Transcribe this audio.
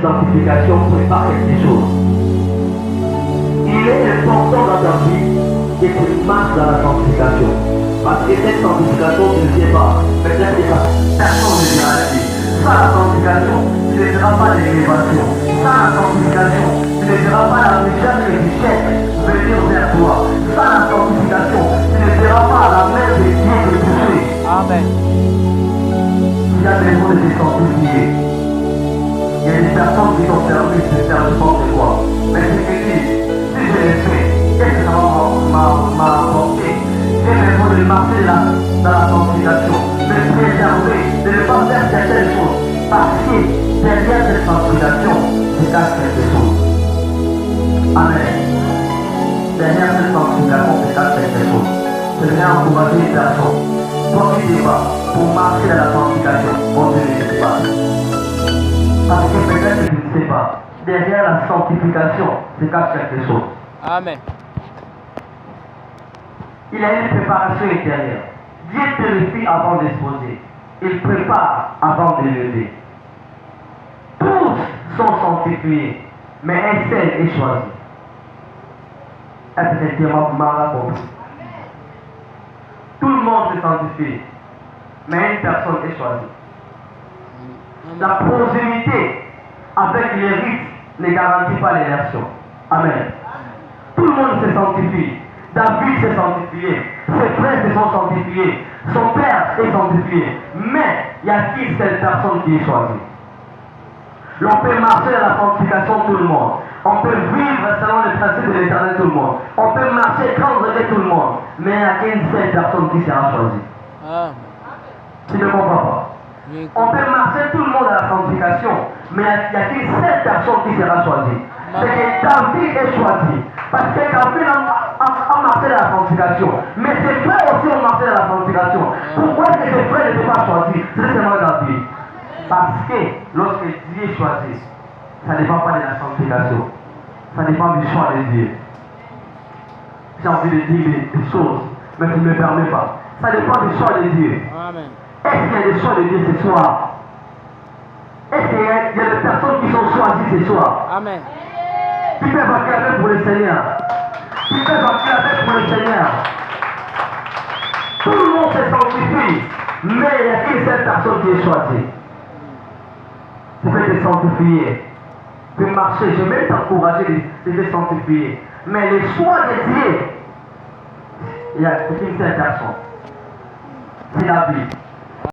sanctification prépare quelque chose. Il est important dans ta vie que tu marches dans la sanctification. Parce que cette sanctification, tu ne sais pas. Peut-être que personne ne dira la vie. Sans la sanctification, tu ne verras pas l'élévation. Sans la sanctification, tu ne verras pas la richesse et richesse venir vers toi. Sans la sanctification, tu ne verras pas la main de Dieu te toucher. Amen. Il y a des gens de se sanctifier. Il y a des personnes qui sont permis de faire n'importe quoi. Mais je me dis, si je le fais, qu'est-ce que ça va m'apporter? J'ai besoin de marcher dans la sanctification, de me préserver, de ne pas faire certaines choses. Parce que derrière cette sanctification, se cache quelque chose. Amen. Derrière cette sanctification, se cache quelque chose. Je viens encourager les personnes. Toi qui ne sais pas, pour marcher dans la sanctification, on ne le sait pas. Parce que peut-être que tu ne sais pas, derrière la sanctification, se cache quelque chose. Amen. Il y a une préparation intérieure. Dieu purifie avant d'exposer. Il prépare avant de lever. Tous sont sanctifiés, mais un seul est choisi. Est-ce que tu m'as compris? Tout le monde se sanctifie, mais une personne est choisie. La proximité avec les rites ne garantit pas l'élection. Amen. Tout le monde se sanctifie. David s'est sanctifié. Ses frères se sont sanctifiés. Son père est sanctifié. Mais il y a qu'une seule personne qui est choisie. On peut marcher dans la sanctification tout le monde. On peut vivre selon les principes de l'éternel tout le monde. On peut marcher contre tout le monde. Mais il n'y a qu'une seule personne qui sera choisie. Tu ne comprends pas? On peut marcher tout le monde à la sanctification, mais il n'y a qu'une seule personne qui sera choisie. C'est que David est choisi. Parce que David a marché dans la sanctification. Mais ses frères aussi ont marché dans la sanctification. Pourquoi est-ce que ses frères n'étaient pas choisis? C'est seulement David. Parce que lorsque Dieu choisit, ça ne dépend pas de la sanctification. Ça dépend du choix de Dieu. J'ai envie de dire des choses, mais tu ne me permets pas. Ça dépend du choix de Dieu. Amen. Est-ce qu'il y a des choix de Dieu ce soir? Est-ce qu'il y a des personnes qui sont choisies ce soir? Amen. Qui peuvent acclamer pour le Seigneur? Qui peuvent acclamer pour le Seigneur? Tout le monde se sanctifie, mais il n'y a qu'une seule personne qui est choisie. Tu peux te sanctifier, tu peux marcher, je vais t'encourager de te sanctifier. Mais le choix de Dieu, il n'y a qu'une seule personne. C'est la vie.